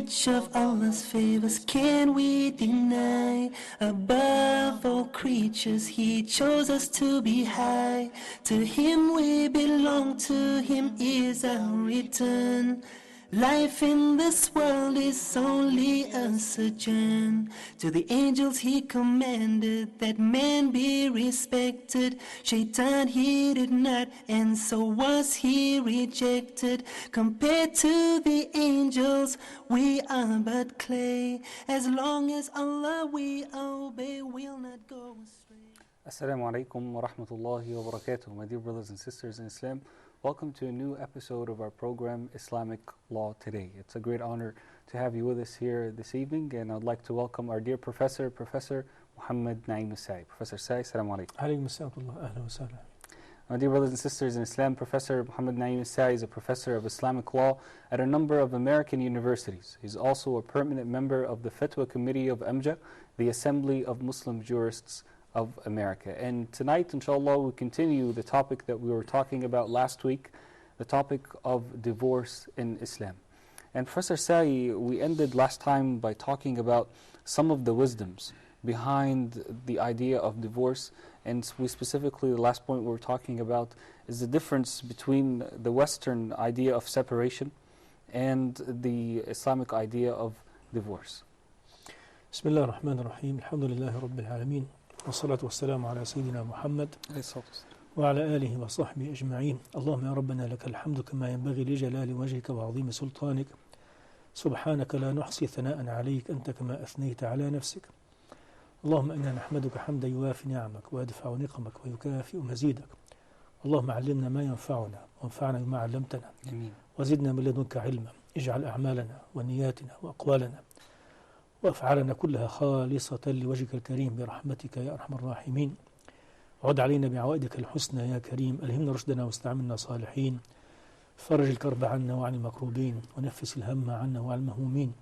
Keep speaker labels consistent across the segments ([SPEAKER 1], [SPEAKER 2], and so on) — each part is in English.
[SPEAKER 1] which of Allah's favors can we deny? Above all creatures He chose us to be high. To Him we belong, to Him is our return. Life in this world is only a sojourn. To the angels He commanded that man be respected. Shaitan he did not, and so was he rejected. Compared to the angels, we are but clay. As long as Allah we obey, we'll not go astray.
[SPEAKER 2] Assalamu alaikum wa rahmatullahi wa barakatuh. My dear brothers and sisters in Islam, welcome to a new episode of our program, Islamic Law Today. It's a great honor to have you with us here this evening, and I'd like to welcome our dear Professor Muhammad Saie. Professor Saie, assalamu alaikum.
[SPEAKER 3] Alaykum assalam, ahlan wa sahlan.
[SPEAKER 2] My dear brothers and sisters in Islam, Professor Muhammad Saie is a professor of Islamic law at a number of American universities. He's also a permanent member of the Fatwa Committee of AMJA, the Assembly of Muslim Jurists of America. And tonight, inshallah, we continue the topic that we were talking about last week, the topic of divorce in Islam. And Professor Saie, we ended last time by talking about some of the wisdoms behind the idea of divorce, and we specifically, the last point we were talking about is the difference between the Western idea of separation and the Islamic idea of divorce.
[SPEAKER 3] Bismillah ar-Rahman ar-Rahim, alhamdulillahi rabbil alameen. والصلاة والسلام على سيدنا محمد وعلى آله وصحبه أجمعين. اللهم يا ربنا لك الحمد كما ينبغي لجلال وجهك وعظيم سلطانك. سبحانك لا نحصي ثناء عليك أنت كما أثنيت على نفسك. اللهم إنا نحمدك حمدا يوافي نعمك ويدفع نقمك ويكافئ مزيدك. اللهم علمنا ما ينفعنا وانفعنا بما علمتنا. وزدنا من لدنك علما. اجعل أعمالنا ونياتنا وأقوالنا وأفعالنا كلها خالصة لوجهك الكريم برحمتك يا أرحم الراحمين. عد علينا بعوائدك الحسنى يا كريم. ألهمنا رشدنا واستعملنا صالحين. فرج الكرب عنا وعن المكروبين ونفس الهم عنا وعن المهمومين.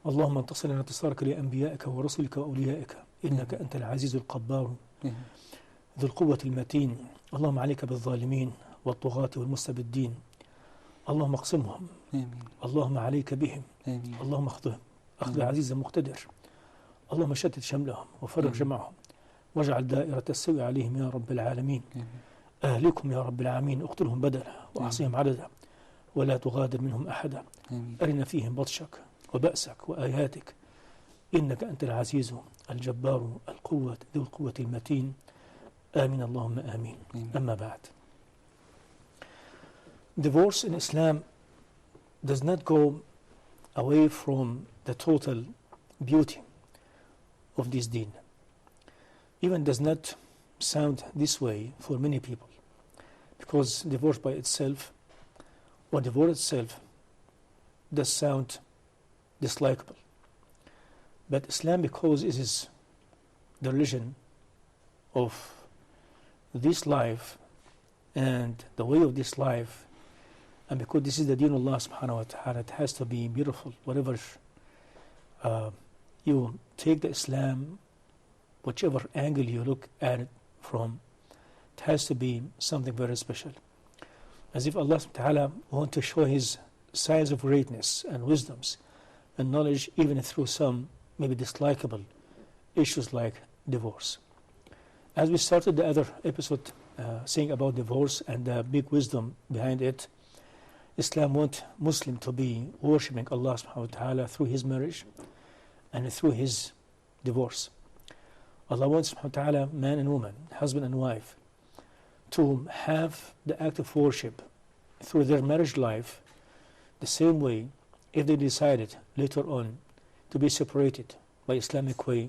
[SPEAKER 3] اللهم انتصر لنا انتصارك لأنبيائك ورسلك وأوليائك إنك أنت العزيز القبار ذو القوة المتين. اللهم عليك بالظالمين والطغاة والمستبدين. اللهم اقسمهم. اللهم عليك بهم. اللهم اخذهم أخذ عزيز مقتدر. اللهم شتت شملهم وفرق جمعهم واجعل دائرة السوء عليهم يا رب العالمين. أهلكم يا رب العالمين، اقتلهم بدلا وأحصيهم عددا ولا تغادر منهم أحدا. أرنا فيهم بطشك وبأسك وآياتك إنك أنت العزيز الجبار القوة ذو القوة المتين. آمين اللهم آمين. أما بعد. Divorce in Islam does not go away from the total beauty of this deen. Even does not sound this way for many people, because divorce by itself or divorce itself does sound dislikable. But Islam, because it is the religion of this life and the way of this life, and because this is the deen of Allah subhanahu wa ta'ala, it has to be beautiful. Whatever you take the Islam, whichever angle you look at it from, it has to be something very special. As if Allah subhanahu wa ta'ala wants to show His signs of greatness and wisdoms and knowledge, even through some maybe dislikable issues like divorce. As we started the other episode saying about divorce and the big wisdom behind it, Islam wants Muslim to be worshipping Allah subhanahu wa ta'ala through his marriage and through his divorce. Allah wants subhanahu wa ta'ala, man and woman, husband and wife, to have the act of worship through their marriage life the same way if they decided later on to be separated by Islamic way,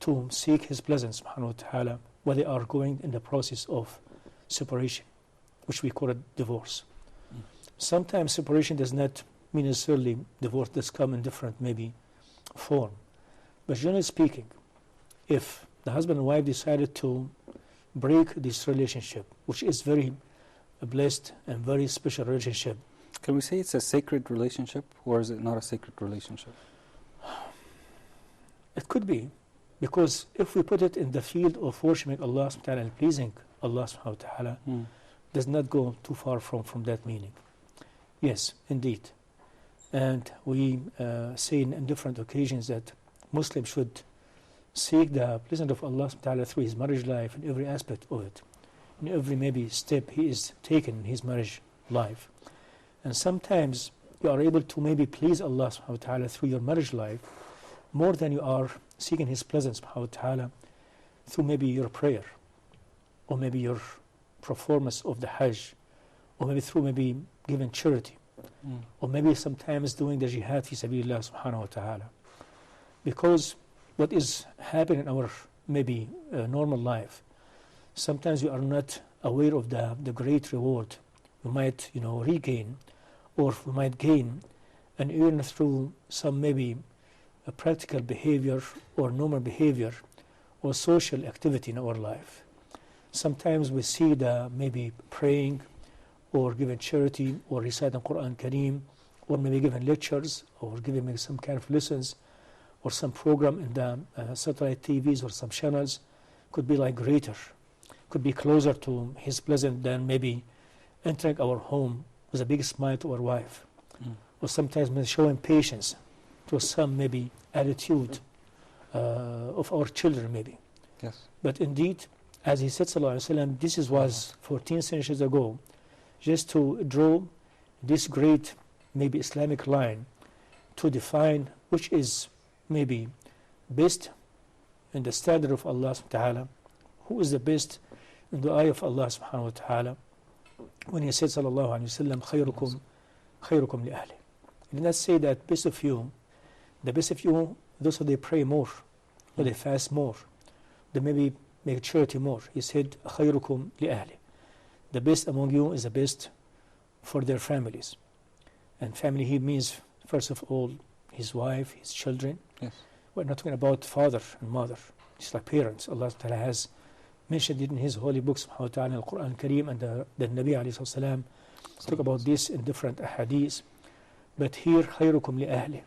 [SPEAKER 3] to seek His presence subhanahu wa ta'ala while they are going in the process of separation, which we call it divorce. Sometimes separation does not mean necessarily divorce, does come in different maybe form. But generally speaking, if the husband and wife decided to break this relationship, which is very blessed and very special relationship.
[SPEAKER 2] Can we say it's a sacred relationship, or is it not a sacred relationship?
[SPEAKER 3] It could be, because if we put it in the field of worshiping Allah subhanahu wa ta'ala and pleasing Allah subhanahu wa ta'ala, does not go too far from that meaning. Yes, indeed. And we say in different occasions that Muslims should seek the pleasure of Allah subhanahu wa ta'ala through his marriage life in every aspect of it, in every maybe step he is taken in his marriage life. And sometimes you are able to maybe please Allah subhanahu wa ta'ala through your marriage life more than you are seeking his presence subhanahu wa ta'ala through maybe your prayer, or maybe your performance of the Hajj, or maybe through maybe giving charity, or maybe sometimes doing the jihad fi sabilillah subhanahu wa ta'ala. Because what is happening in our maybe normal life, sometimes we are not aware of the great reward we might regain, or we might gain, and even through some maybe a practical behavior or normal behavior or social activity in our life. Sometimes we see the maybe praying or giving charity or reciting Quran Kareem, or maybe giving lectures or giving maybe some kind of lessons or some program in the satellite TVs or some channels could be like greater, could be closer to his presence than maybe entering our home with a big smile to our wife, or sometimes maybe showing patience to some maybe attitude of our children maybe.
[SPEAKER 2] Yes.
[SPEAKER 3] But indeed, as he said sallallahu alaihi wasallam, this was 14 centuries ago, just to draw this great maybe Islamic line to define which is maybe best in the standard of Allah subhanahu wa ta'ala, who is the best in the eye of Allah subhanahu wa ta'ala, when he said sallallahu alaihi wasallam, khayrukum li ahli. He did not say that best of you, the best of you, those who they pray more, or they fast more, they maybe make charity more. He said khayrukum li ahli. The best among you is the best for their families. And family he means first of all his wife, his children.
[SPEAKER 2] Yes.
[SPEAKER 3] We're not talking about father and mother, just like parents. Allah Ta'ala has mentioned it in his holy books, subhanahu wa ta'ala, Al-Quran Kareem, and the Nabi alayhi salam talk about this in different ahadith. But here, khayrukum li ahli,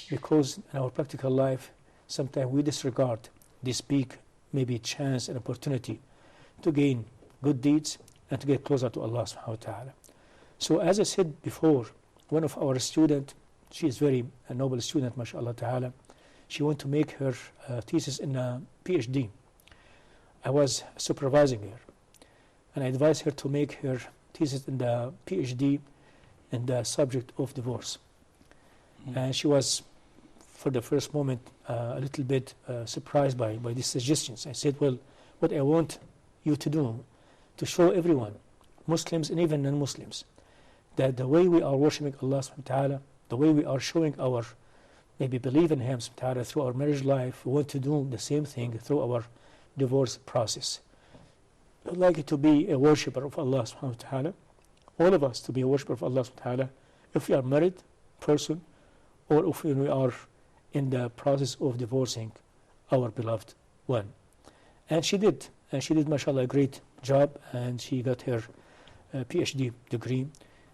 [SPEAKER 3] because in our practical life, sometimes we disregard this big maybe chance and opportunity to gain good deeds and to get closer to Allah subhanahu wa ta'ala. So as I said before, one of our students, she is very a noble student, mashallah ta'ala, she went to make her thesis in a PhD. I was supervising her, and I advised her to make her thesis in the PhD in the subject of divorce. And she was, for the first moment, a little bit surprised by these suggestions. I said, well, what I want you to do, to show everyone, Muslims and even non-Muslims, that the way we are worshiping Allah subhanahu wa ta'ala, the way we are showing our maybe believe in Him subhanahu wa ta'ala through our marriage life, we want to do the same thing through our divorce process. I'd like you to be a worshipper of Allah subhanahu wa ta'ala, all of us to be a worshipper of Allah subhanahu wa ta'ala, if we are married person, or if we are in the process of divorcing our beloved one. And she did, mashallah, a great job, and she got her PhD degree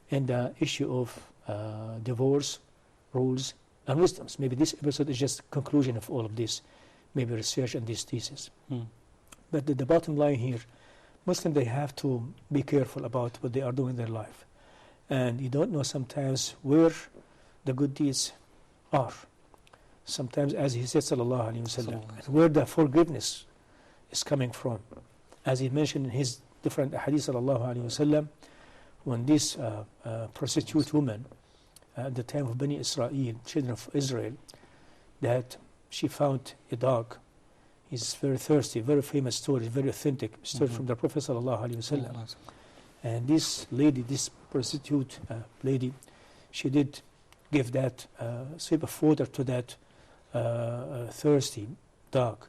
[SPEAKER 3] in the issue of divorce, rules, and wisdoms. Maybe this episode is just a conclusion of all of this, maybe research and this thesis. But the bottom line here, Muslims, they have to be careful about what they are doing in their life. And you don't know sometimes where the good deeds are. Sometimes, as he said, sallallahu alaihi wasallam, where the forgiveness is coming from. As he mentioned in his different hadith, sallallahu alaihi wasallam, when this prostitute woman, at the time of Bani Israel, children of Israel, that she found a dog. He's very thirsty, very famous story, very authentic story from the Prophet sallallahu alaihi wasallam. And this lady, this prostitute lady, she did give that sip of water to that thirsty dog.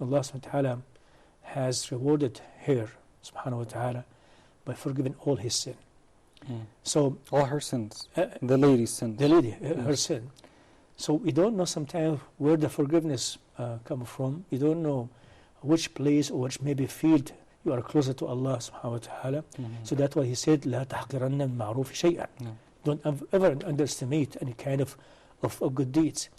[SPEAKER 3] Allah subhanahu wa ta'ala has rewarded her, subhanahu wa ta'ala, by forgiving all his sin. So
[SPEAKER 2] all her sins, the lady's sins.
[SPEAKER 3] The lady, her sin. So we don't know sometimes where the forgiveness comes from. We don't know which place or which maybe field you are closer to Allah subhanahu wa ta'ala. So that's why he said, لا تحقرن المعروف شيئا. Don't ever underestimate any kind of good deeds.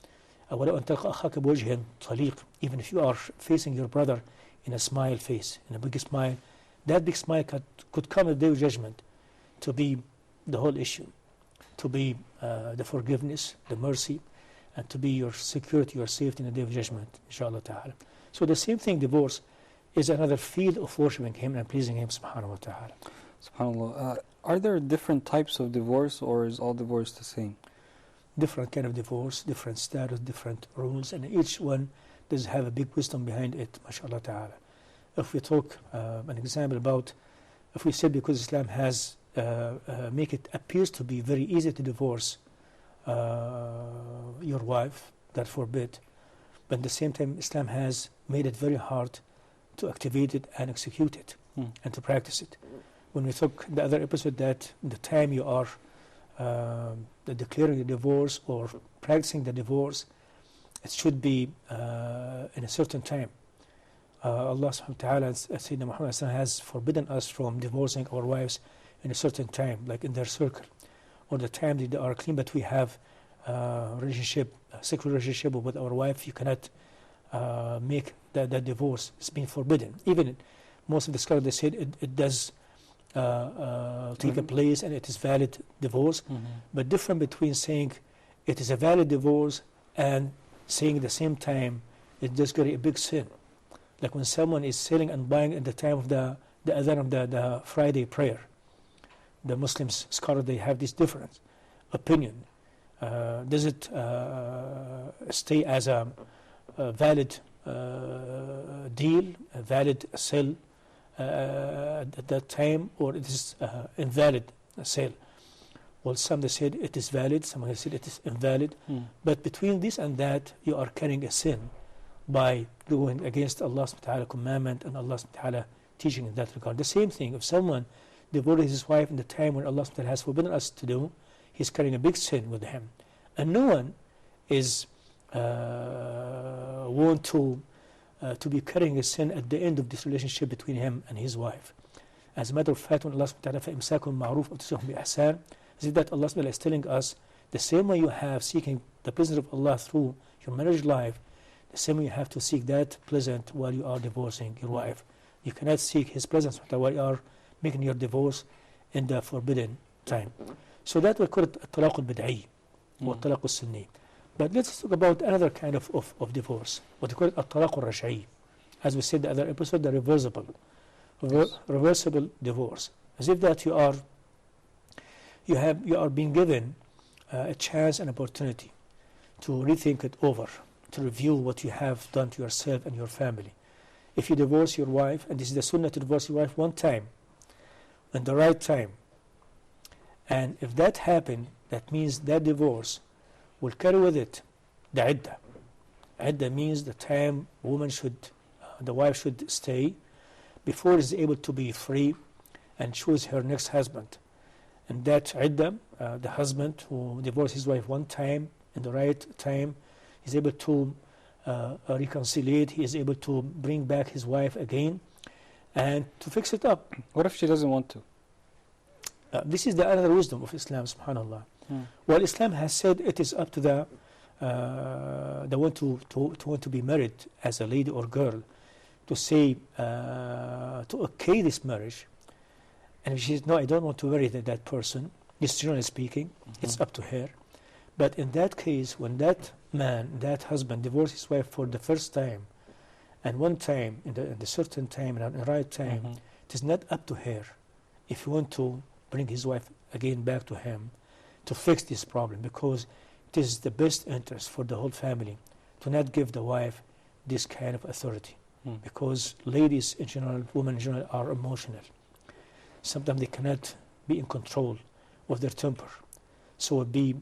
[SPEAKER 3] ولو أن تلقى أخاك بوجه طليق. Even if you are facing your brother in a smile face, in a big smile, that big smile could come at the day of judgment to be the whole issue. to be the forgiveness, the mercy, and to be your security, your safety in the day of judgment, inshallah ta'ala. So the same thing, divorce, is another field of worshiping Him and pleasing Him, subhanahu wa ta'ala.
[SPEAKER 2] SubhanAllah. Are there different types of divorce, or is all divorce the same?
[SPEAKER 3] Different kind of divorce, different status, different rules, and each one does have a big wisdom behind it, mashallah ta'ala. If we talk an example about, if we said because Islam has make it appears to be very easy to divorce your wife, God forbid, but at the same time Islam has made it very hard to activate it and execute it and to practice it. When we talk the other episode that the time you are declaring the divorce or practicing the divorce, it should be in a certain time. Allah subhanahu wa ta'ala and Sayyidina Muhammad has forbidden us from divorcing our wives in a certain time, like in their circle, or the time that they are clean, but we have relationship, sexual relationship with our wife. You cannot make that divorce. It's been forbidden. Even most of the scholars, they said it does take a place and it is valid divorce, but different between saying it is a valid divorce and saying at the same time it does carry a big sin. Like when someone is selling and buying at the time of the adhan of the Friday prayer. The Muslims, scholars, they have this different opinion. Does it stay as a valid deal, a valid sale at that time, or it is invalid sale? Well, some they said it is valid, some they said it is invalid. But between this and that, you are carrying a sin by going against Allah's commandment and Allah's teaching in that regard. The same thing, if someone divorces his wife in the time when Allah has forbidden us to do, he's carrying a big sin with him. And no one is want to be carrying a sin at the end of this relationship between him and his wife. As a matter of fact, when Allah فَإِمْسَاكٌ مَعْرُوفٌ وَتَسْرِيحٌ بِإِحْسَانٍ, is that Allah is telling us the same way you have seeking the presence of Allah through your marriage life, the same way you have to seek that pleasant while you are divorcing your wife. You cannot seek His presence while you are making your divorce in the forbidden time. So that we call it الطلاق البدعي or الطلاق السني. But let's talk about another kind of divorce, what we call it الطلاق الرجعي. As we said the other episode, the reversible divorce. As if that you are being given a chance and opportunity to rethink it over, to review what you have done to yourself and your family. If you divorce your wife, and this is the sunnah to divorce your wife one time, in the right time, and if that happened, that means that divorce will carry with it the iddah. Iddah means the time the wife should stay before is able to be free and choose her next husband. And that iddah, the husband who divorced his wife one time in the right time, is able to reconciliate, he is able to bring back his wife again and to fix it up.
[SPEAKER 2] What if she doesn't want to?
[SPEAKER 3] This is the other wisdom of Islam, subhanAllah. Well, Islam has said it is up to the one to want to be married as a lady or girl to say, to okay this marriage. And if she says, no, I don't want to marry that person, this generally speaking, it's up to her. But in that case, when that man, that husband divorced his wife for the first time, and one time, in the certain time, and the right time, it is not up to her if you want to bring his wife again back to him to fix this problem, because it is the best interest for the whole family to not give the wife this kind of authority. Because ladies in general, women in general, are emotional. Sometimes they cannot be in control of their temper. So be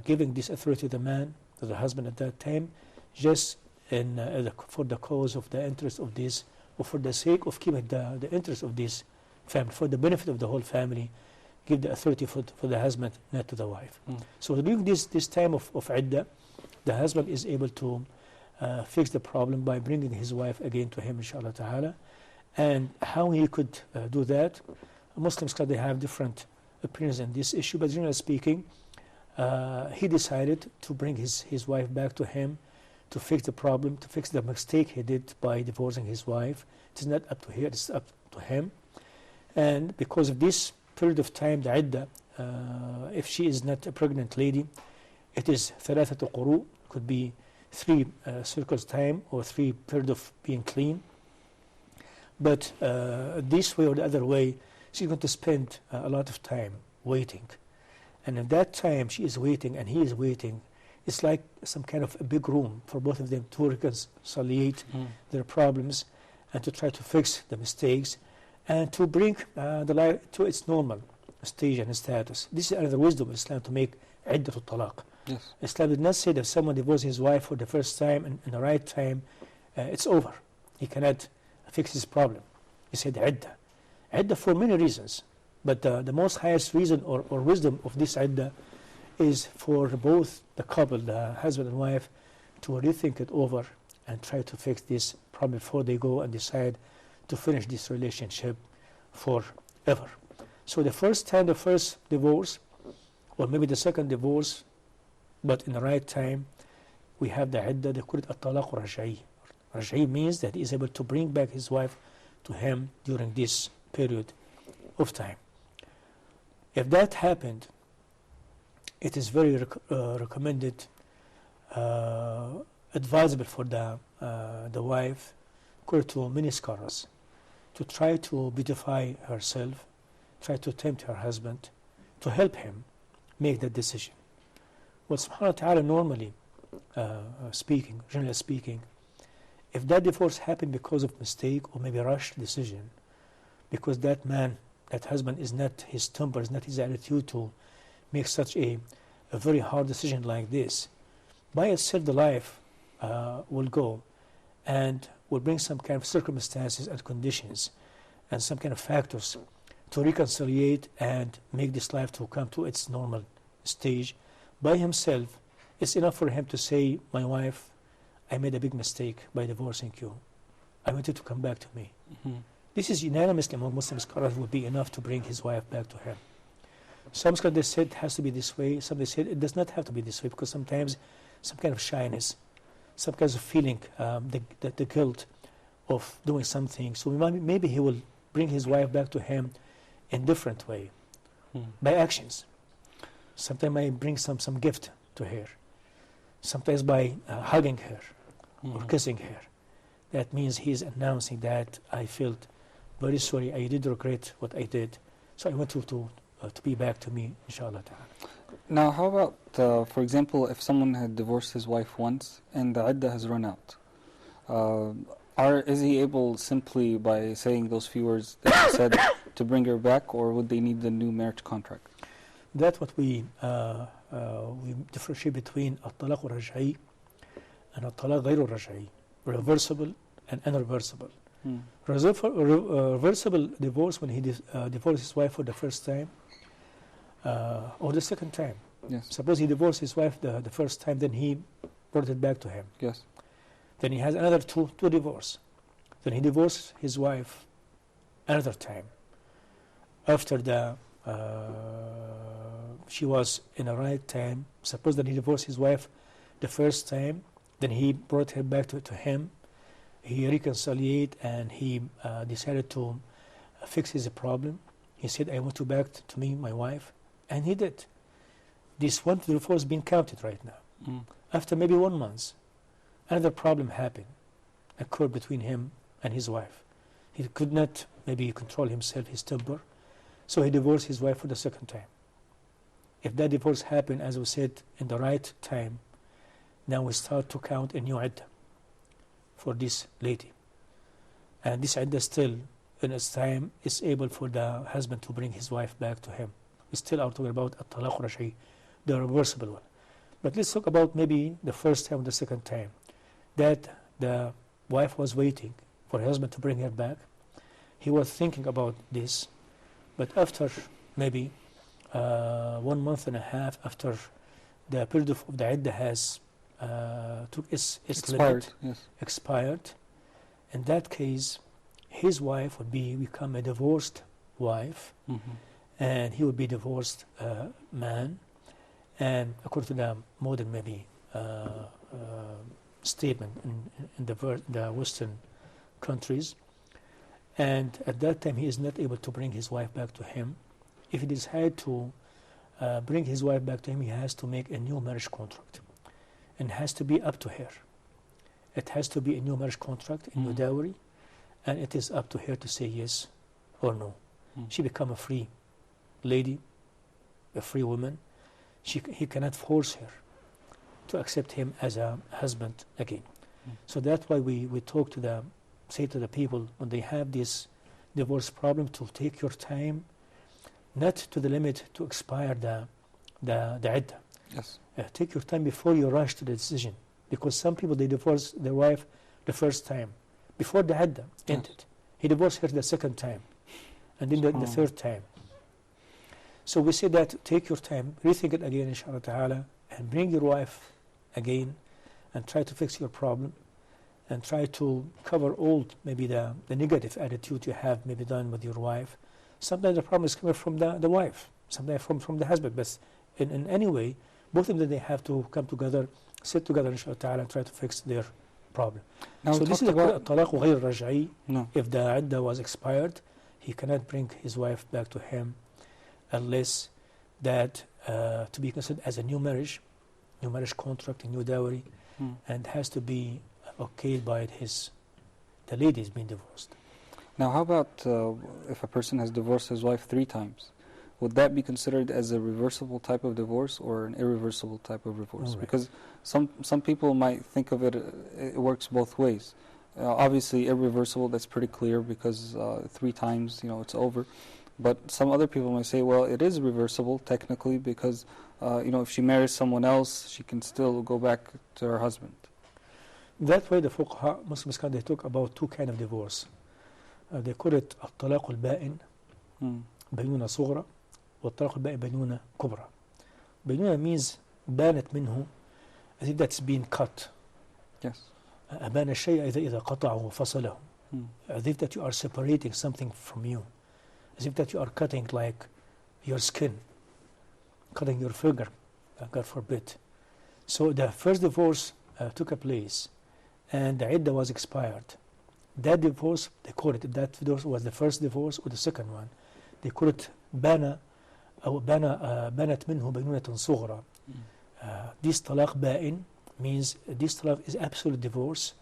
[SPEAKER 3] giving this authority to the man, to the husband at that time, just for the cause of the interest of this, or for the sake of keeping the interest of this family, for the benefit of the whole family, give the authority for the husband, not to the wife. So during this time of iddah, the husband is able to fix the problem by bringing his wife again to him, inshallah ta'ala. And how he could do that, Muslims, they have different opinions on this issue, but generally speaking, he decided to bring his wife back to him to fix the problem, to fix the mistake he did by divorcing his wife. It is not up to her, it's up to him. And because of this period of time, the iddah, if she is not a pregnant lady, it is ثلاثة قروء, could be 3 circles time or 3 period of being clean. But this way or the other way, she's going to spend a lot of time waiting. And at that time she is waiting and he is waiting, it's like some kind of a big room for both of them to reconciliate their problems and to try to fix the mistakes and to bring the life to its normal stage and status. This is another wisdom of Islam, to make iddatul talaq.
[SPEAKER 2] Yes.
[SPEAKER 3] Islam did not say that if someone divorces his wife for the first time and in the right time, it's over. He cannot fix his problem. He said iddah. Iddah for many reasons. But the most highest reason or wisdom of this iddah is for both the couple, the husband and wife, to rethink it over and try to fix this problem before they go and decide to finish this relationship forever. So the first time, the first divorce, or maybe the second divorce, but in the right time, we have the iddah, they call it at-talaq raj'i. Raj'i means that he is able to bring back his wife to him during this period of time. If that happened, it is very recommended, advisable for the wife, according to many scholars, to try to beautify herself, try to tempt her husband, to help him make that decision. Well, subhanahu wa ta'ala, normally speaking, generally speaking, if that divorce happened because of mistake or maybe rushed decision, because that man, that husband is not his temper, is not his attitude to make such a very hard decision like this, by itself the life will go and will bring some kind of circumstances and conditions and some kind of factors to reconciliate and make this life to come to its normal stage. By himself, it's enough for him to say, my wife, I made a big mistake by divorcing you. I want you to come back to me. This is unanimously among Muslim scholars would be enough to bring his wife back to him. Some scholars, they said it has to be this way. Some they said it does not have to be this way, because sometimes some kind of shyness, some kinds of feeling, the guilt of doing something. So maybe he will bring his wife back to him in different way, by actions. Sometimes I bring some gift to her. Sometimes by hugging her or kissing her. That means he is announcing that I felt very sorry, I did regret what I did. So I want you to be back to me, inshallah ta'ala.
[SPEAKER 2] Now, how about, for example, if someone had divorced his wife once and the iddah has run out? Is he able simply by saying those few words that he said to bring her back, or would they need the new marriage contract?
[SPEAKER 3] That's what we differentiate between at-talaq raj'i and at-talaq ghayru raj'i, reversible and irreversible. Reversible divorce, when he divorced his wife for the first time or the second time.
[SPEAKER 2] Yes.
[SPEAKER 3] Suppose he divorced his wife the first time, then he brought it back to him.
[SPEAKER 2] Yes.
[SPEAKER 3] Then he has another two divorce. Then he divorced his wife another time. After she was in the right time. Suppose that he divorced his wife the first time, then he brought her back to him. He reconciled and he decided to fix his problem. He said, I want you back to me, my wife. And he did. This one divorce is being counted right now. After maybe 1 month, another problem occurred between him and his wife. He could not maybe control himself, his temper, so he divorced his wife for the second time. If that divorce happened, as we said, in the right time, now we start to count a new iddah for this lady. And this iddah still, in its time, is able for the husband to bring his wife back to him. We still are talking about at-talaq raj'i, the reversible one. But let's talk about maybe the first time or the second time, that the wife was waiting for her husband to bring her back. He was thinking about this, but after maybe 1 month and a half after the period of the iddah has took its limit, expired, in that case, his wife would become a divorced wife, and he would be divorced man. And according to the modern maybe statement in the Western countries, and at that time he is not able to bring his wife back to him. If he decides to bring his wife back to him, he has to make a new marriage contract. And it has to be up to her. It has to be a new marriage contract, a new dowry, and it is up to her to say yes or no. She become a free lady, a free woman. He cannot force her to accept him as a husband again. So that's why we say to the people when they have this divorce problem to take your time, not to the limit to expire the iddah.
[SPEAKER 2] Yes.
[SPEAKER 3] Take your time before you rush to the decision, because some people, they divorce their wife the first time before the iddah ended. He divorced her the second time and then the third time. So we say that take your time, rethink it again, inshallah ta'ala, and bring your wife again and try to fix your problem and try to cover all maybe the negative attitude you have maybe done with your wife. Sometimes the problem is coming from the wife, sometimes from the husband, but in any way, both of them, they have to come together, sit together, inshallah ta'ala, and try to fix their problem.
[SPEAKER 2] Now
[SPEAKER 3] so this is
[SPEAKER 2] about
[SPEAKER 3] الطلاق غير رجعي.
[SPEAKER 2] No.
[SPEAKER 3] If the iddah was expired, he cannot bring his wife back to him unless that to be considered as a new marriage contract, a new dowry, and has to be okayed by the lady is being divorced.
[SPEAKER 2] Now, how about if a person has divorced his wife 3 times? Would that be considered as a reversible type of divorce or an irreversible type of divorce?
[SPEAKER 3] Right.
[SPEAKER 2] Because some people might think of it, it works both ways. Obviously, irreversible, that's pretty clear because 3 times, it's over. But some other people might say, well, it is reversible technically because, if she marries someone else, she can still go back to her husband.
[SPEAKER 3] That way the fuqaha, Muslims, they talk about 2 kinds of divorce. They call it الطلاق البائن بينونة صغرى والطلاق البائن بينونة كبرى. بينونة means بانت منه, as if that's been cut.
[SPEAKER 2] Yes.
[SPEAKER 3] أبان الشيء إذا قطعه وفصله. As if that you are separating something from you. As if that you are cutting like your skin, cutting your finger, God forbid. So the first divorce took a place and the iddah was expired. That divorce, they call it, that divorce was the first divorce or the second one. They call it بانت منه بينونة صغرى. This talaq ba'in means this talaq is absolute divorce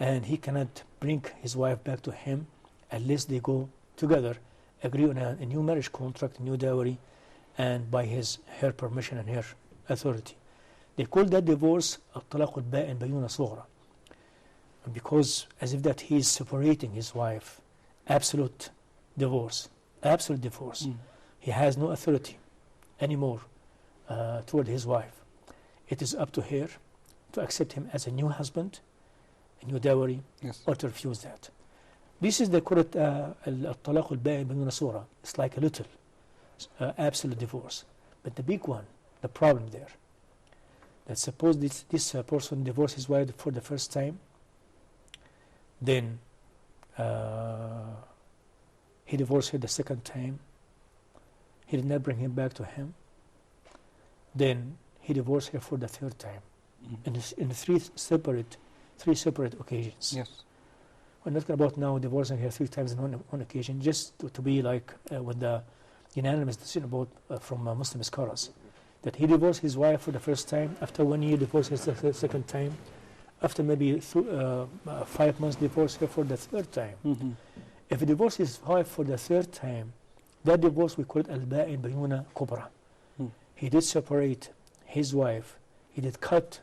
[SPEAKER 3] and he cannot bring his wife back to him unless they go together, agree on a new marriage contract, new dowry, and by her permission and her authority. They call that divorce الطلاق البائن بينونة صغرى, because as if that he is separating his wife. Absolute divorce. He has no authority anymore toward his wife. It is up to her to accept him as a new husband, a new dowry,
[SPEAKER 2] Yes.
[SPEAKER 3] or to refuse that. This is the correct الطلاق البائن بينونة صغرى. It's like a little absolute divorce. But the big one, the problem there, that suppose this person divorced his wife for the first time, then he divorced her the second time, he did not bring him back to him, then he divorced her for the third time, in three separate occasions.
[SPEAKER 2] Yes.
[SPEAKER 3] We're not talking about now divorcing her 3 times in one occasion, just to be like with the unanimous decision about from Muslim scholars, that he divorced his wife for the first time, after 1 year divorced her the second time, after maybe 5 months divorced her for the third time. If he divorced his wife for the third time, that divorce we call it al-ba'in bayuna kubra. He did separate his wife, he did cut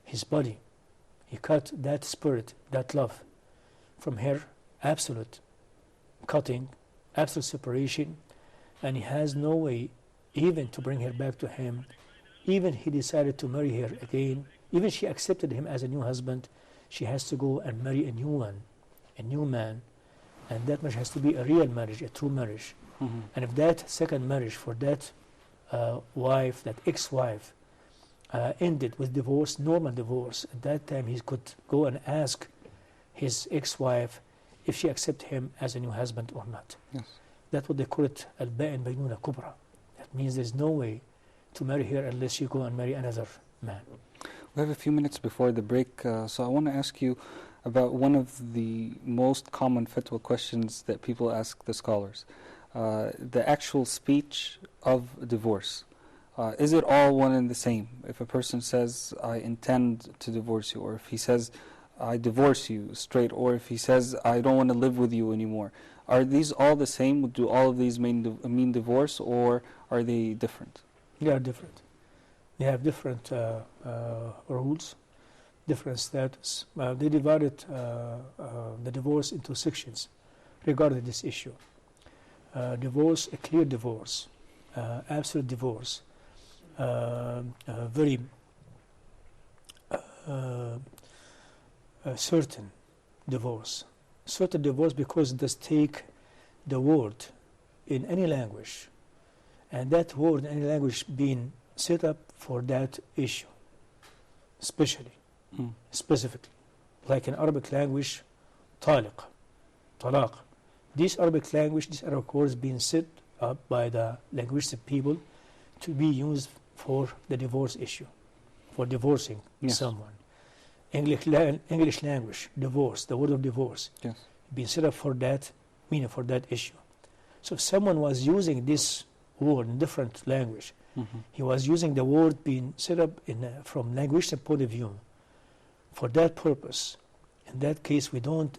[SPEAKER 3] his body, he cut that spirit, that love from her, absolute cutting, absolute separation, and he has no way even to bring her back to him. Even he decided to marry her again, even she accepted him as a new husband, she has to go and marry a new one, a new man, and that marriage has to be a real marriage, a true marriage. And if that second marriage for that wife, that ex-wife, ended with divorce, normal divorce, at that time he could go and ask his ex-wife if she accept him as a new husband or not.
[SPEAKER 2] Yes.
[SPEAKER 3] That's what they call it al-ba'in baynuna kubra. That means there's no way to marry her unless you go and marry another man.
[SPEAKER 2] We have a few minutes before the break, so I want to ask you about one of the most common fatwa questions that people ask the scholars. The actual speech of divorce. Is it all one and the same? If a person says, I intend to divorce you, or if he says, I divorce you straight, or if he says, I don't want to live with you anymore, are these all the same? Do all of these mean divorce, or are they different?
[SPEAKER 3] They are different. They have different rules, different status. They divided the divorce into sections regarding this issue. Divorce, a clear divorce, absolute divorce, very certain divorce. Certain divorce because it does take the word in any language, and that word in any language being set up for that issue, specifically, like in Arabic language, talaq. This Arabic language, these Arabic words being set up by the linguistic people to be used for the divorce issue, for divorcing someone. English language, divorce, the word of divorce, being set up for that meaning, for that issue. So if someone was using this word in different language, he was using the word being set up from linguistic point of view for that purpose. In that case, we don't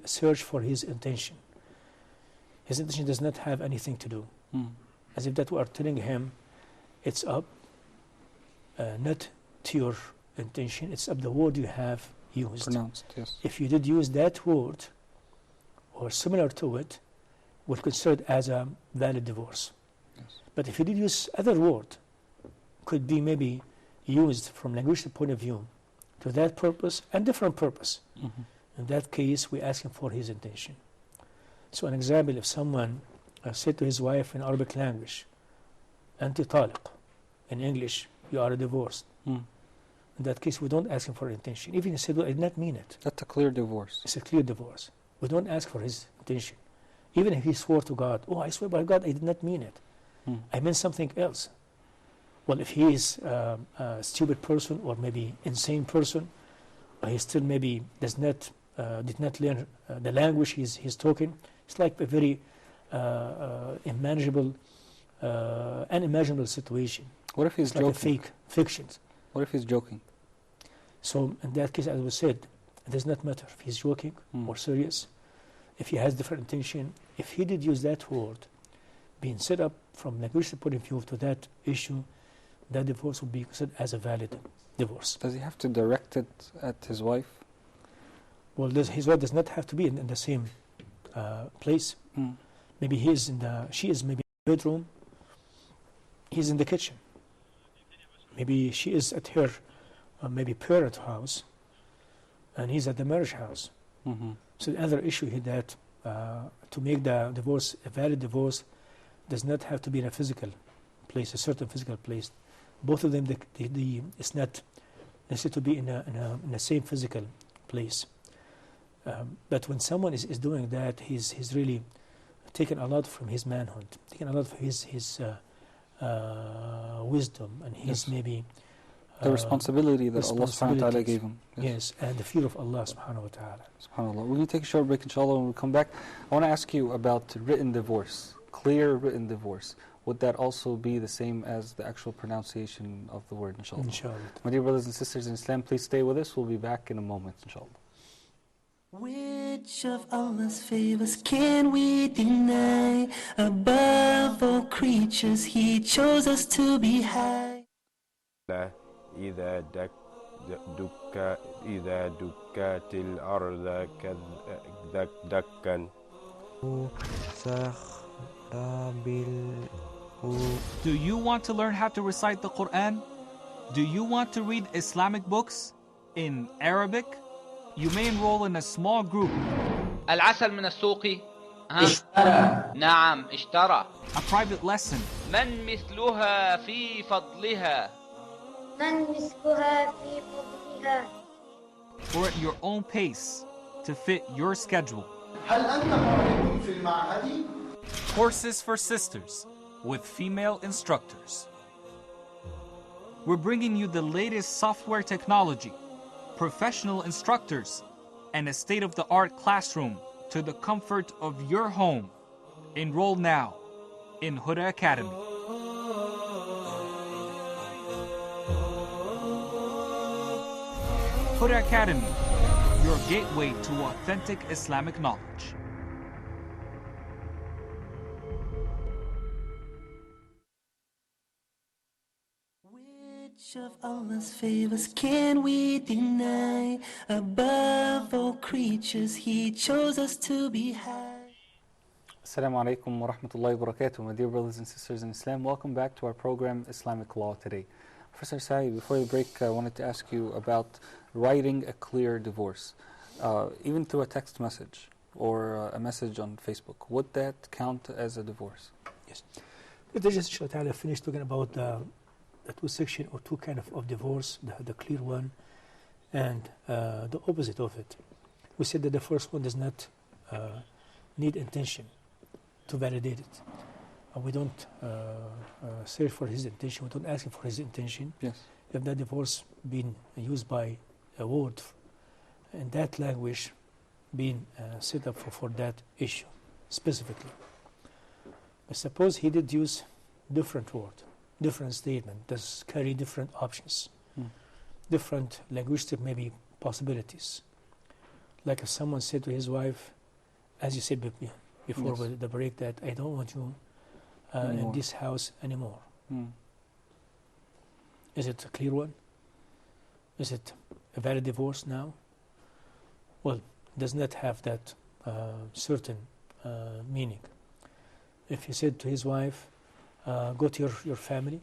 [SPEAKER 3] search for his intention. His intention does not have anything to do. As if that we are telling him, it's up, not to your intention, it's up the word you have used.
[SPEAKER 2] Pronounced, yes.
[SPEAKER 3] If you did use that word, or similar to it, we'll consider it as a valid divorce.
[SPEAKER 2] Yes.
[SPEAKER 3] But if you did use other word, could be maybe used from linguistic point of view to that purpose and different purpose. In that case, we ask him for his intention. So an example, if someone said to his wife in Arabic language, Anti taliq, in English, you are divorced. In that case, we don't ask him for intention. Even if he said, well, I did not mean it.
[SPEAKER 2] That's a clear divorce.
[SPEAKER 3] It's a clear divorce. We don't ask for his intention. Even if he swore to God, oh, I swear by God, I did not mean it. I meant something else. Well, if he is a stupid person or maybe insane person, or he still maybe did not learn the language he's talking, it's like a very unimaginable situation.
[SPEAKER 2] What if he's
[SPEAKER 3] joking? Like a fake fiction.
[SPEAKER 2] What if he's joking?
[SPEAKER 3] So in that case, as we said, it does not matter if he's joking or serious, if he has different intention. If he did use that word, being set up from linguistic point of view to that issue, that divorce will be considered as a valid divorce.
[SPEAKER 2] Does he have to direct it at his wife?
[SPEAKER 3] Well, his wife does not have to be in the same place. Maybe she is maybe in the bedroom, he's in the kitchen. Maybe she is at her maybe parent house, and he's at the marriage house. So the other issue here that to make the divorce a valid divorce does not have to be in a physical place, a certain physical place. Both of them, it's not necessary to be in the same physical place. But when someone is doing that, he's really taken a lot from his manhood, taken a lot from his wisdom and his maybe
[SPEAKER 2] the responsibility that Allah subhanahu wa ta'ala gave him.
[SPEAKER 3] Yes, and the fear of Allah subhanahu wa ta'ala.
[SPEAKER 2] SubhanAllah. We're going to take a short break, inshallah. When we come back, I want to ask you about written divorce, clear written divorce. Would that also be the same as the actual pronunciation of the word, inshallah?
[SPEAKER 3] Inshallah.
[SPEAKER 2] My dear brothers and sisters in Islam, please stay with us. We'll be back in a moment, inshallah.
[SPEAKER 1] Which of Allah's favors can we deny? Above all creatures, He chose us to be high.
[SPEAKER 4] إذا دكت الأرض دكا.
[SPEAKER 5] Do you want to learn how to recite the Quran? Do you want to read Islamic books in Arabic? You may enroll in a small group.
[SPEAKER 6] العسل من السوق اشترى. نعم اشترى.
[SPEAKER 5] A private lesson.
[SPEAKER 6] من مثلها في فضلها.
[SPEAKER 7] من مثلها في فضلها.
[SPEAKER 5] Or at your own pace to fit your schedule.
[SPEAKER 8] هل أنت معجب في المعهد؟
[SPEAKER 5] Courses for sisters with female instructors. We're bringing you the latest software technology, professional instructors, and a state-of-the-art classroom to the comfort of your home. Enroll now in Huda Academy. Huda Academy, your gateway to authentic Islamic knowledge.
[SPEAKER 1] Which of Allah's favors can we deny? Above all creatures, He chose us to be high.
[SPEAKER 2] Assalamu alaikum wa rahmatullahi wa barakatuh. My dear brothers and sisters in Islam, welcome back to our program Islamic Law Today. Professor Saie, before the break, I wanted to ask you about writing a clear divorce, even through a text message or a message on Facebook. Would that count as a divorce?
[SPEAKER 3] Yes. Let us just finish talking about the two sections or two kind of divorce, the clear one and the opposite of it. We said that the first one does not need intention to validate it. We don't search for his intention, we don't ask him for his intention.
[SPEAKER 2] Yes.
[SPEAKER 3] If that divorce been used by a word in that language being set up for that issue specifically. But suppose he did use different word, different statement, does carry different options, different linguistic maybe possibilities. Like if someone said to his wife, as you said before
[SPEAKER 2] Yes.
[SPEAKER 3] with the break, that I don't want you in this house anymore. Is it a clear one? Is it a valid divorce now? Well, it does not have that certain meaning. If he said to his wife, go to your family,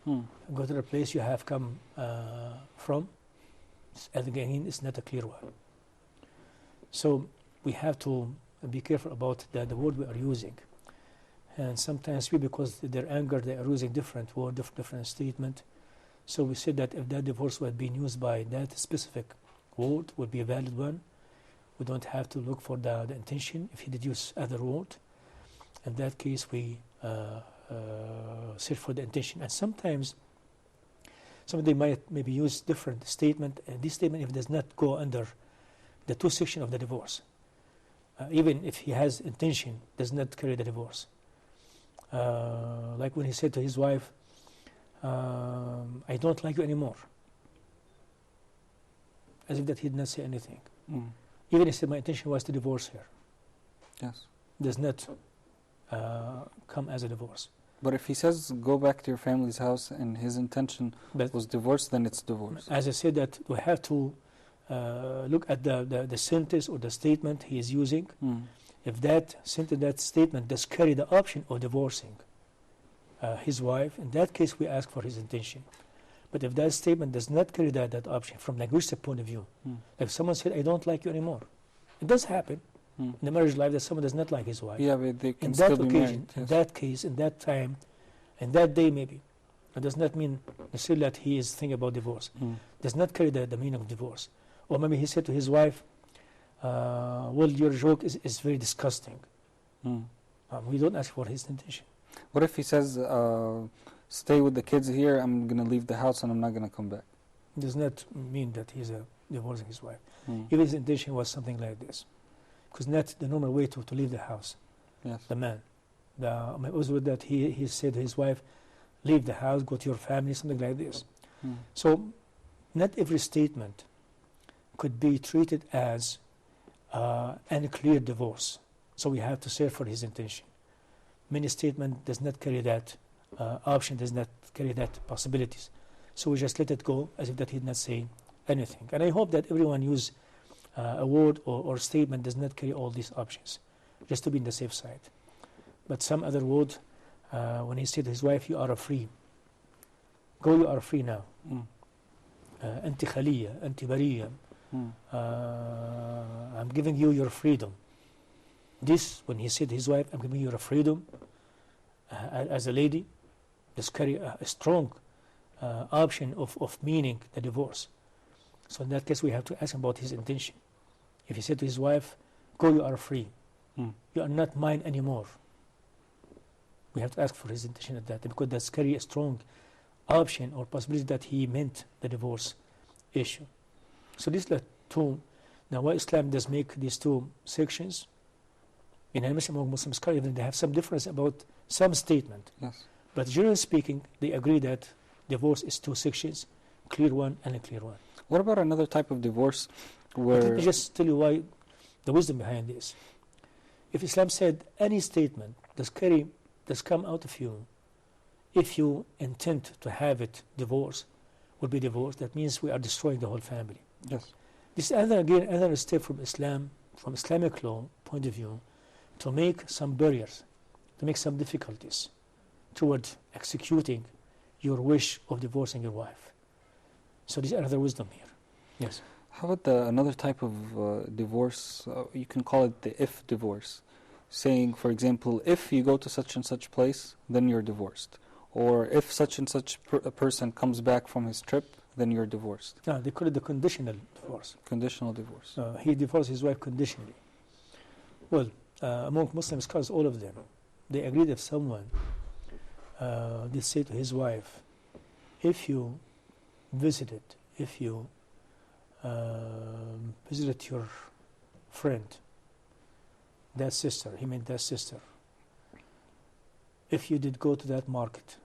[SPEAKER 3] go to the place you have come from, and again, it's not a clear one. So we have to be careful about the word we are using. And sometimes because they're anger, they are using different word, different statement. So we said that if that divorce was being used by that specific word, would be a valid one. We don't have to look for the intention. If he did use other word, in that case we search for the intention. And sometimes somebody might maybe use different statement, and this statement, if it does not go under the two sections of the divorce, even if he has intention, does not carry the divorce. Like when he said to his wife, I don't like you anymore, as if that he did not say anything. Even if he said my intention was to divorce her,
[SPEAKER 2] Yes.
[SPEAKER 3] does not come as a divorce.
[SPEAKER 2] But if he says go back to your family's house and his intention was divorce, then it's divorce.
[SPEAKER 3] As I said, that we have to look at the sentence or the statement he is using. If that sentence, that statement does carry the option of divorcing his wife, in that case we ask for his intention. But if that statement does not carry that option from linguistic point of view, if someone said, I don't like you anymore, it does happen in the marriage life that someone does not like his wife.
[SPEAKER 2] Yeah, but they can
[SPEAKER 3] In
[SPEAKER 2] still
[SPEAKER 3] that
[SPEAKER 2] be
[SPEAKER 3] occasion,
[SPEAKER 2] married.
[SPEAKER 3] in that case, in that time, in that day maybe, it does not mean necessarily that he is thinking about divorce. Does not carry the meaning of divorce. Or maybe he said to his wife, well, your joke is very disgusting. We don't ask for his intention.
[SPEAKER 2] What if he says, stay with the kids here, I'm going to leave the house and I'm not going to come back?
[SPEAKER 3] Does not mean that he's divorcing his wife. If his intention was something like this. Because not the normal way to leave the house.
[SPEAKER 2] Yes.
[SPEAKER 3] The man. It was with that he said to his wife, leave the house, go to your family, something like this. So not every statement could be treated as an clear divorce. So we have to search for his intention. Many statement does not carry that option, does not carry that possibilities. So we just let it go as if that he did not say anything. And I hope that everyone use a word or statement does not carry all these options, just to be in the safe side. But some other word, when he said to his wife, you are free. Go, you are free now. Anti khaliya, anti bariya. I'm giving you your freedom. This, when he said to his wife, I'm giving you your freedom as a lady, this carry a strong option of meaning the divorce. So in that case, we have to ask him about his intention. If he said to his wife, go, you are free. You are not mine anymore. We have to ask for his intention at that, because that's carry a strong option or possibility that he meant the divorce issue. So these are two. Now, why Islam does make these two sections? In among Muslim scholars, they have some difference about some statement.
[SPEAKER 2] Yes.
[SPEAKER 3] But generally speaking, they agree that divorce is two sections, clear one and a clear one.
[SPEAKER 2] What about another type of divorce
[SPEAKER 3] But
[SPEAKER 2] where...
[SPEAKER 3] let me just tell you why, the wisdom behind this. If Islam said any statement that's come out of you, if you intend to have it divorced, will be divorced, that means we are destroying the whole family.
[SPEAKER 2] Yes.
[SPEAKER 3] This is another step from Islam, from Islamic law point of view, to make some barriers, to make some difficulties toward executing your wish of divorcing your wife. So this is another wisdom here. Yes.
[SPEAKER 2] How about another type of divorce? You can call it the if divorce. Saying, for example, if you go to such and such place, then you're divorced. Or if such and such a person comes back from his trip, then you're divorced.
[SPEAKER 3] No, they call it the conditional divorce.
[SPEAKER 2] Conditional divorce.
[SPEAKER 3] He divorced his wife conditionally. Well, among Muslim scholars, all of them, they agreed if someone did say to his wife, if you visited your friend, that sister, he meant that sister, if you did go to that market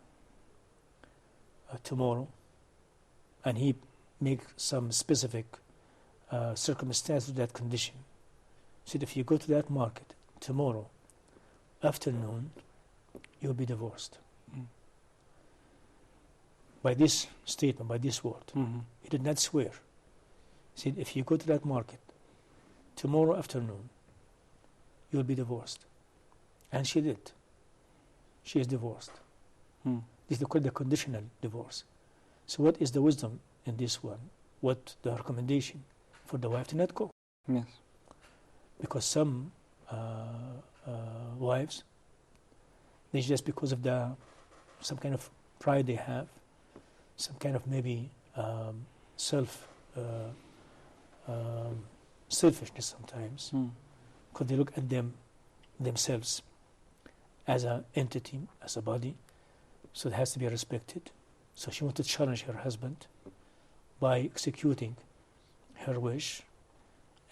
[SPEAKER 3] tomorrow, and he make some specific circumstance to that condition, said if you go to that market tomorrow afternoon, you'll be divorced. By this statement, by this word. He did not swear. He said, if you go to that market tomorrow afternoon, you'll be divorced. And she did. She is divorced. This is called the conditional divorce. So what is the wisdom in this one? What the recommendation for the wife to not go?
[SPEAKER 2] Yes.
[SPEAKER 3] Because some wives, they just because of some kind of pride they have, some kind of maybe selfishness sometimes, because they look at themselves as an entity, as a body, so it has to be respected. So she wanted to challenge her husband by executing her wish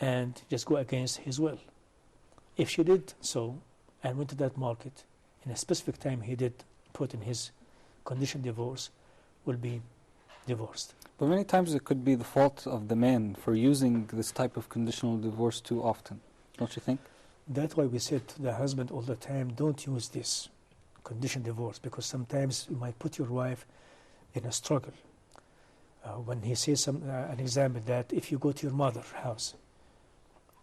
[SPEAKER 3] and just go against his will. If she did so and went to that market in a specific time he did put in his condition divorce, will be divorced.
[SPEAKER 2] But many times it could be the fault of the man for using this type of conditional divorce too often, don't you think?
[SPEAKER 3] That's why we said to the husband all the time, don't use this condition divorce, because sometimes you might put your wife in a struggle. When he says an example that if you go to your mother's house,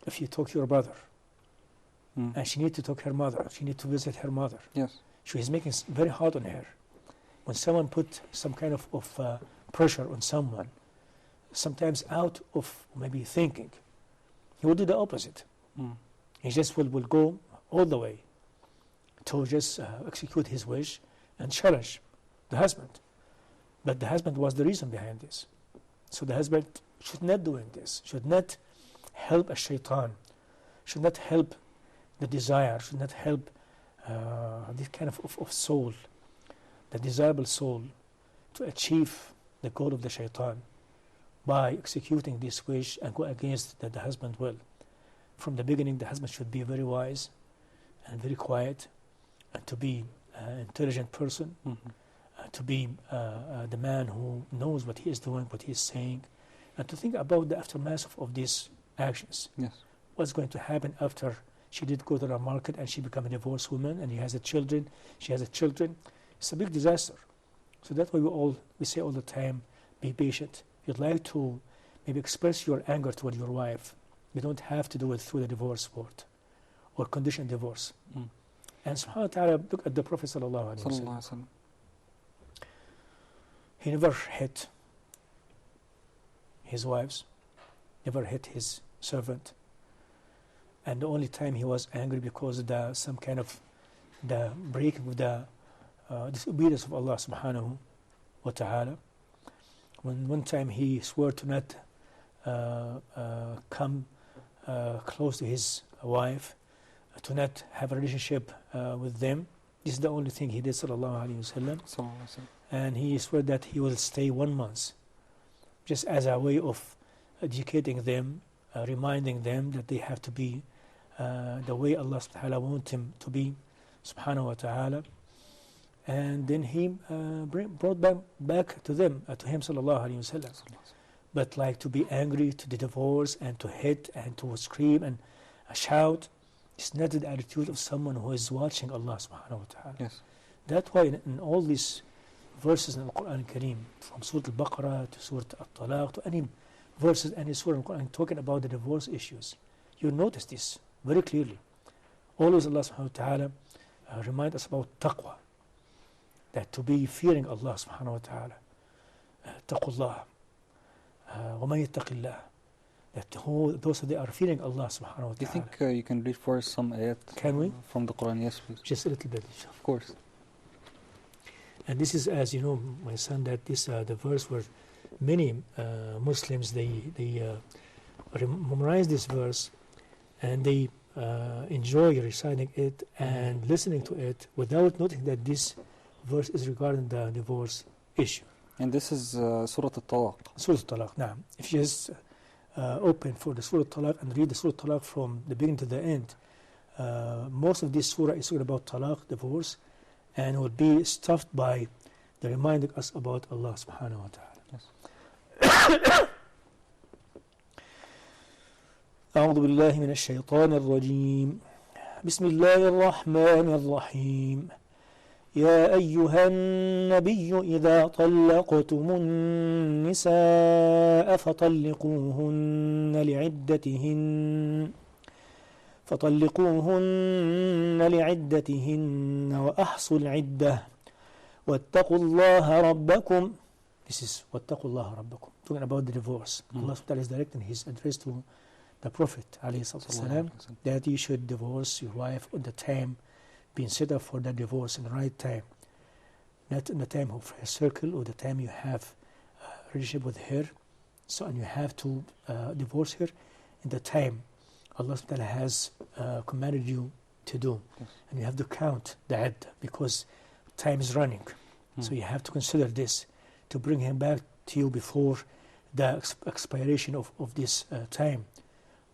[SPEAKER 3] if you talk to your brother, and she needs to talk to her mother, she needs to visit her mother.
[SPEAKER 2] Yes.
[SPEAKER 3] So he's making it very hard on her. When someone put some kind of pressure on someone, sometimes out of maybe thinking, he will do the opposite. He just will go all the way to just execute his wish and challenge the husband. But the husband was the reason behind this. So the husband should not doing this, should not help a shaitan, should not help the desire, should not help this kind of soul, the desirable soul, to achieve the goal of the shaitan by executing this wish and go against the husband will. From the beginning, the husband should be very wise and very quiet, and to be an intelligent person, to be the man who knows what he is doing, what he is saying, and to think about the aftermath of these actions.
[SPEAKER 2] Yes.
[SPEAKER 3] What's going to happen after she did go to the market and she become a divorced woman and he has children, she has children. It's a big disaster. So that's why we say all the time, be patient. If you'd like to maybe express your anger toward your wife, you don't have to do it through the divorce word or conditional divorce. And subhanahu wa ta'ala, look at the Prophet sallallahu alaihi wasallam. He never hit his wives, never hit his servant. And the only time he was angry because of some kind of the breaking of the disobedience of Allah subhanahu wa ta'ala. When one time he swore to not come close to his wife, to not have a relationship with them. This is the only thing he did, sallallahu alayhi wasallam. And he swore that he will stay 1 month, just as a way of educating them, reminding them that they have to be the way Allah subhanahu wa ta'ala wants him to be, subhanahu wa ta'ala. And then he brought back to them, to him, sallallahu alayhi wasallam. But like to be angry to the divorce and to hit and to scream and shout, it's not the attitude of someone who is watching Allah subhanahu wa ta'ala.
[SPEAKER 2] Yes.
[SPEAKER 3] That's why in all these verses in the Quran Kareem, from Surah Al-Baqarah to Surah Al-Talaq to any verses, any surah in the Quran talking about the divorce issues, you notice this very clearly. Always Allah subhanahu wa ta'ala remind us about taqwa, that to be fearing Allah subhanahu wa ta'ala. Taqullah. وَمَن يَتَّقِ اللَّهِ, that those that are fearing Allah subhanahu wa ta'ala.
[SPEAKER 2] Do you think you can read for us some ayat
[SPEAKER 3] Can we?
[SPEAKER 2] From the Quran? Yes, please.
[SPEAKER 3] Just a little bit.
[SPEAKER 2] Of course.
[SPEAKER 3] And this is, as you know, my son, that this the verse where many Muslims they memorize this verse and they enjoy reciting it and listening to it without noting that this verse is regarding the divorce issue.
[SPEAKER 2] And this is Surah Al-Talaq.
[SPEAKER 3] Surah Al-Talaq, now. If you just open for the Surah Al-Talaq and read the Surah Al-Talaq from the beginning to the end, most of this surah is talking about talaq, divorce, and will be stuffed by the reminding us about Allah subhanahu wa ta'ala.
[SPEAKER 2] Yes.
[SPEAKER 3] أعوذ بالله من الشيطان الرجيم. بسم الله الرحمن الرحيم. يا أيها النبي إذا طلقتم النساء فطلقوهن لعدتهن وأحصوا العدة واتقوا الله ربكم. This is واتقوا الله ربكم, talking about the divorce. Allah subhanahu wa ta'ala is directing his address to the Prophet ﷺ, that you should divorce your wife at the time being set up for that divorce in the right time, not in the time of her circle or the time you have a relationship with her, so and you have to divorce her in the time Allah subhanahu wa ta'ala has commanded you to do.
[SPEAKER 2] Yes.
[SPEAKER 3] And you have to count the iddah because time is running. So you have to consider this to bring him back to you before the expiration of this time.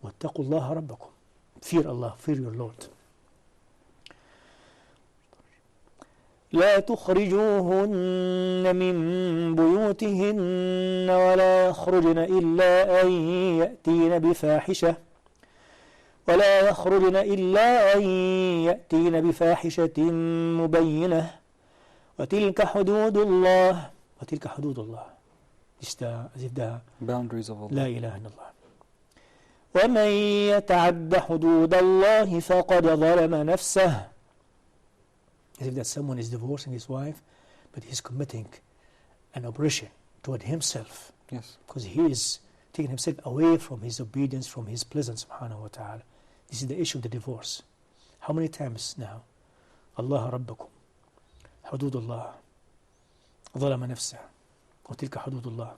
[SPEAKER 3] وَاتَّقُوا اللَّهَ رَبَّكُمْ. Fear Allah, fear your Lord. لا تخرجوهن من بيوتهن ولا يخرجن إلا أن يأتين بفاحشة مبينة وتلك حدود الله. It's the
[SPEAKER 2] boundaries of Allah.
[SPEAKER 3] لا إله إلا الله. ومن يتعد حدود الله فقد ظلم نفسه. As if that someone is divorcing his wife, but he's committing an oppression toward himself.
[SPEAKER 2] Yes.
[SPEAKER 3] Because he is taking himself away from his obedience, from his presence, subhanahu wa ta'ala. This is the issue of the divorce. How many times now? Allah Rabbakum. حدود الله. ظلم نفسه. وتلك حدود الله.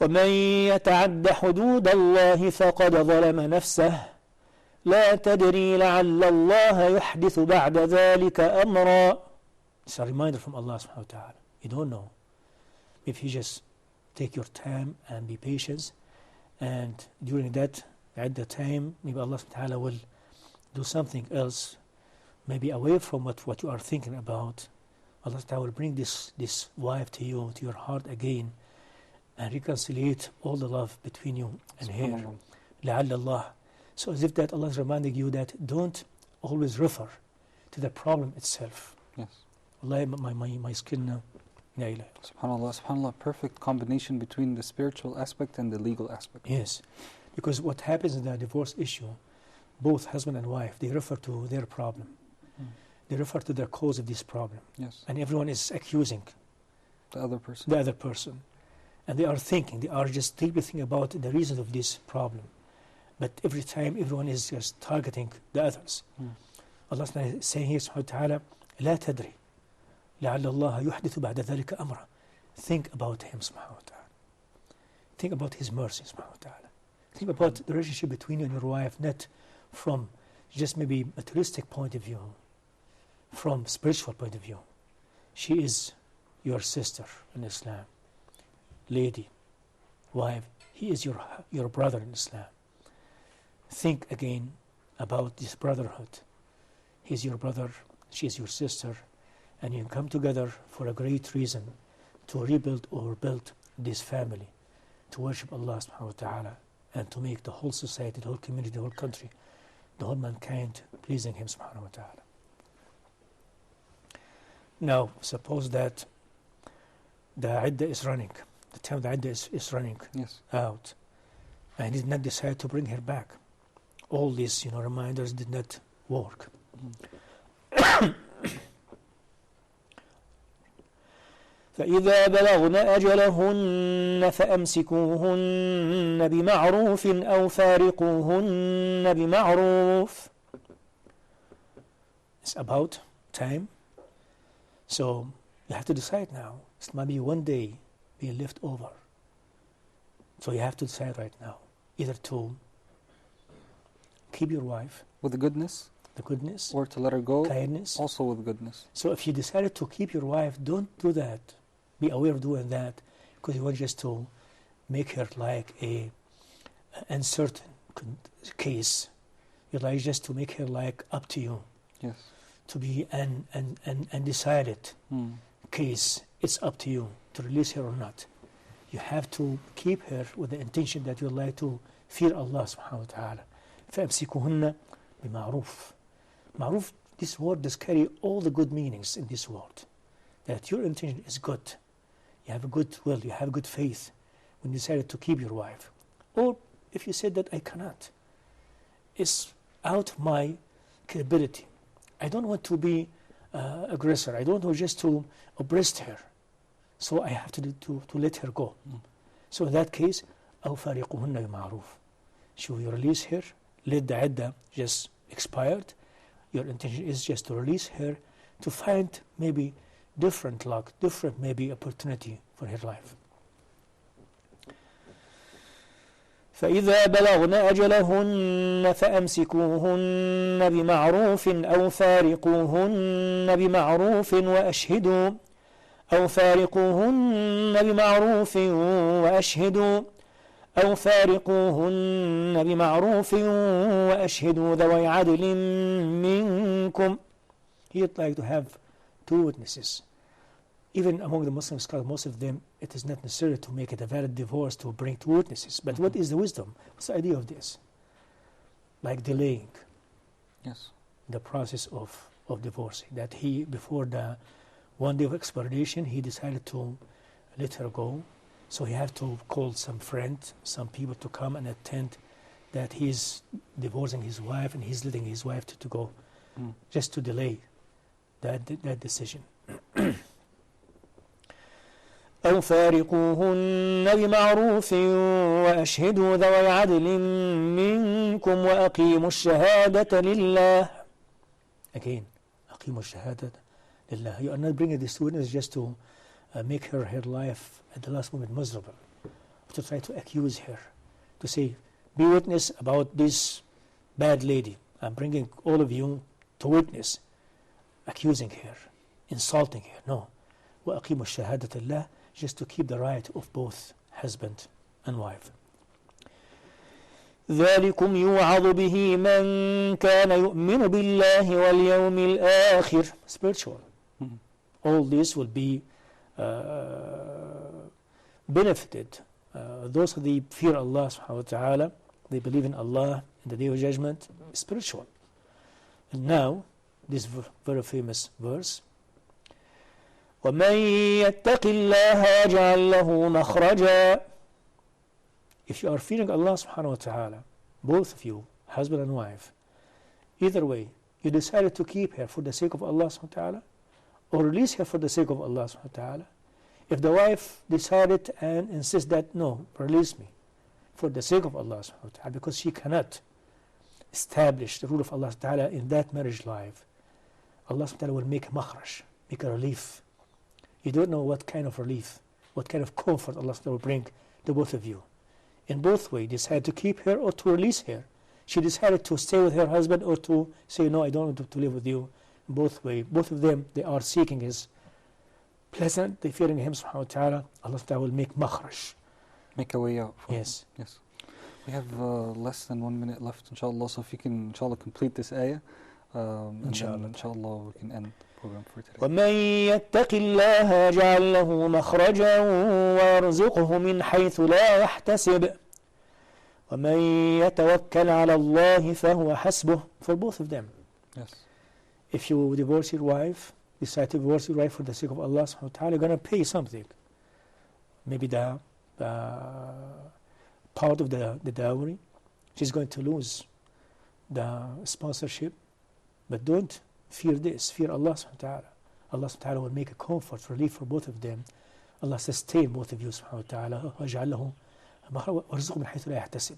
[SPEAKER 3] ومن يتعد حدود الله فقد ظلم نفسه. لا تدري لعل الله يحدث بعد ذلك أمرا. It's a reminder from Allah subhanahu wa ta'ala. You don't know. If you just take your time and be patient, and during that, at the time, maybe Allah subhanahu wa ta'ala will do something else, maybe away from what you are thinking about. Allah subhanahu wa ta'ala will bring this wife to you, to your heart again, and reconciliate all the love between you and her. لعل الله. So as if that Allah is reminding you that don't always refer to the problem itself.
[SPEAKER 2] Yes.
[SPEAKER 3] Allah, my skin now.
[SPEAKER 2] Subhanallah, perfect combination between the spiritual aspect and the legal aspect.
[SPEAKER 3] Yes, because what happens in the divorce issue, both husband and wife, they refer to their problem. They refer to the cause of this problem.
[SPEAKER 2] Yes.
[SPEAKER 3] And everyone is accusing
[SPEAKER 2] the other person.
[SPEAKER 3] And they are just deeply thinking about the reasons of this problem. But every time everyone is just targeting the others. Allah is saying here, subhanahu wa ta'ala, لا تدري لعل الله يحدث بعد ذلك أمرا. Think about him, subhanahu wa ta'ala. Think about his mercy, subhanahu wa ta'ala. Think about the relationship between you and your wife, not from just maybe materialistic point of view, from spiritual point of view. She is your sister in Islam, lady, wife. He is your brother in Islam. Think again about this brotherhood. He's your brother, she is your sister, and you come together for a great reason to rebuild or build this family, to worship Allah subhanahu wa ta'ala, and to make the whole society, the whole community, the whole country, the whole mankind pleasing Him subhanahu wa ta'ala. Now, suppose that the iddah is running, the time the iddah is running out, and he did not decide to bring her back. All these, reminders did not work. فإذا بلغن أجلهن فأمسكوهن بمعروف أو فارقوهن بمعروف. It's about time. So you have to decide now. It might be one day being left over. So you have to decide right now, either to keep your wife
[SPEAKER 2] with the goodness, or to let her go,
[SPEAKER 3] kindness,
[SPEAKER 2] also with goodness.
[SPEAKER 3] So if you decided to keep your wife, don't do that. Be aware of doing that, because you want just to make her like a uncertain case. You like just to make her like up to you.
[SPEAKER 2] Yes.
[SPEAKER 3] To be an undecided case. It's up to you to release her or not. You have to keep her with the intention that you like to fear Allah subhanahu wa ta'ala. فَأَمْسِكُهُنَّ بِمَعْرُوف. Ma'ruf, this word does carry all the good meanings in this world. That your intention is good. You have a good will, you have good faith when you decided to keep your wife. Or if you said that I cannot. It's out of my capability. I don't want to be aggressor. I don't want just to oppress her. So I have to let her go. So in that case, أَوْ فَارِقُهُنَّ بِمَعْرُوف. Should you release her? Let the iddah just expired. Your intention is just to release her, to find maybe different luck, different maybe opportunity for her life. فإذا بلغن أجلهن فأمسكوهن بمعروف أو فارقوهن بمعروف وأشهدوا أو فارقوهن بمعروف وأشهدوا أو فارقوهن بمعروف وأشهدوا ذوي عدل منكم. He'd like to have two witnesses. Even among the Muslim scholars, most of them, it is not necessary to make it a valid divorce to bring two witnesses. But what is the wisdom? What's the idea of this? Like delaying the process of divorcing. That he, before the one day of expiration, he decided to let her go. So he had to call some friends, some people to come and attend that he's divorcing his wife and he's letting his wife to go, just to delay that decision. أو فارقوهن بمعروف وأشهدوا ذوي عدل منكم وأقيموا الشهادة لله. Again, أقيموا الشهادة لله. You are not bringing this witness just to make her life at the last moment miserable, to try to accuse her, to say, be witness about this bad lady. I'm bringing all of you to witness, accusing her, insulting her. No. وأقيموا الشهادة لله, just to keep the right of both husband and wife. ذلكم يوعظ به من كان يؤمن بالله واليوم الآخر. Spiritual. All this will be benefited. Those who fear Allah subhanahu wa ta'ala, they believe in Allah in the day of judgment, spiritual. And now, this very famous verse, وَمَنْ يَتَّقِ اللَّهَ يَجْعَلْ لَهُ مَخْرَجًا. If you are fearing Allah subhanahu wa ta'ala, both of you, husband and wife, either way, you decided to keep her for the sake of Allah subhanahu wa ta'ala, or release her for the sake of Allah subhanahu wa ta'ala. If the wife decided and insists that, no, release me for the sake of Allah subhanahu wa ta'ala, because she cannot establish the rule of Allah subhanahu wa ta'ala in that marriage life, Allah subhanahu wa ta'ala will make a makhraj, make a relief. You don't know what kind of relief, what kind of comfort Allah subhanahu wa ta'ala will bring to both of you. In both ways, decide to keep her or to release her. She decided to stay with her husband or to say, no, I don't want to live with you. Both ways, both of them, they are seeking his pleasant, they fearing him subhanahu wa ta'ala. Allah subhanahu wa ta'ala will make makhraj.
[SPEAKER 2] Make a way out.
[SPEAKER 3] Yes.
[SPEAKER 2] We have less than 1 minute left, inshallah, so if you can, inshallah, complete this ayah. And then, inshallah, we can end the program for today.
[SPEAKER 3] وَمَنْ يَتَّقِ اللَّهَ يَجْعَلْ لَهُ مَخْرَجًا وَيَرْزُقْهُ مِنْ حَيْثُ لَا يَحْتَسِبُ وَمَنْ يَتَوَكَّلْ عَلَى اللَّهِ فَهُوَ حَسْبُهُ. For both of them.
[SPEAKER 2] Yes.
[SPEAKER 3] If you divorce your wife, decide to divorce your wife for the sake of Allah subhanahu wa ta'ala, you're going to pay something. Maybe the part of the dowry. She's going to lose the sponsorship. But don't fear this. Fear Allah subhanahu wa ta'ala. Allah subhanahu wa ta'ala will make a comfort, relief for both of them. Allah sustain both of you subhanahu wa ta'ala. وَاجْعَلْ لَهُ وَارْزُقْهُ مِنْ حَيْثُ لَا يَحْتَسِبُ.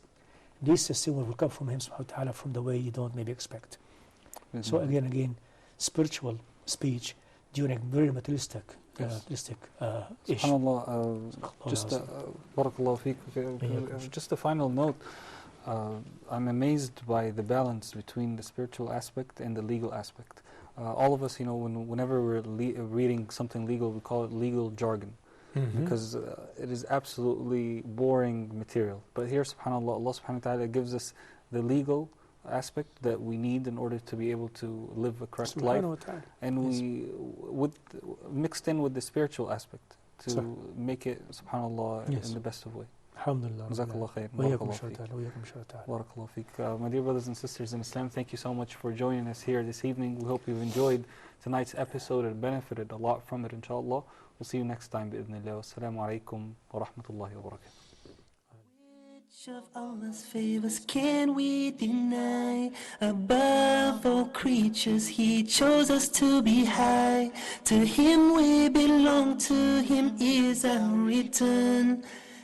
[SPEAKER 3] This sustainment will come from Him subhanahu wa ta'ala from the way you don't maybe expect. So again, spiritual speech during very materialistic issue.
[SPEAKER 2] SubhanAllah, barakallahu feek, just a final note. I'm amazed by the balance between the spiritual aspect and the legal aspect. All of us, whenever we're reading something legal, we call it legal jargon. Because it is absolutely boring material. But here, subhanAllah, Allah subhanahu wa ta'ala gives us the legal aspect that we need in order to be able to live a correct life. And we mixed in with the spiritual aspect to make it, subhanAllah, in the best of way.
[SPEAKER 3] Alhamdulillah.
[SPEAKER 2] Jazakallah khair. Barakallahu feek. My dear brothers and sisters in Islam, thank you so much for joining us here this evening. We hope you've enjoyed tonight's episode and benefited a lot from it, inshallah. We'll see you next time, bi'idhnillah. Wassalamu alaikum wa rahmatullahi wa barakatuh.
[SPEAKER 1] Which of Allah's favors can we deny? Above all creatures, He chose us to be high. To Him we belong, to Him is our return.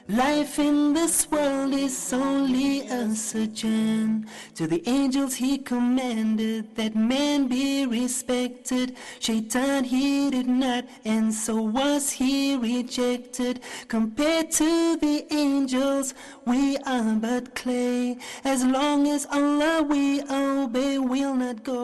[SPEAKER 1] Life in this world is only a sojourn. To the angels He commanded that man be respected. Shaitan he did not, and so was he rejected. Compared to the angels, we are but clay. As long as Allah we obey, we'll not go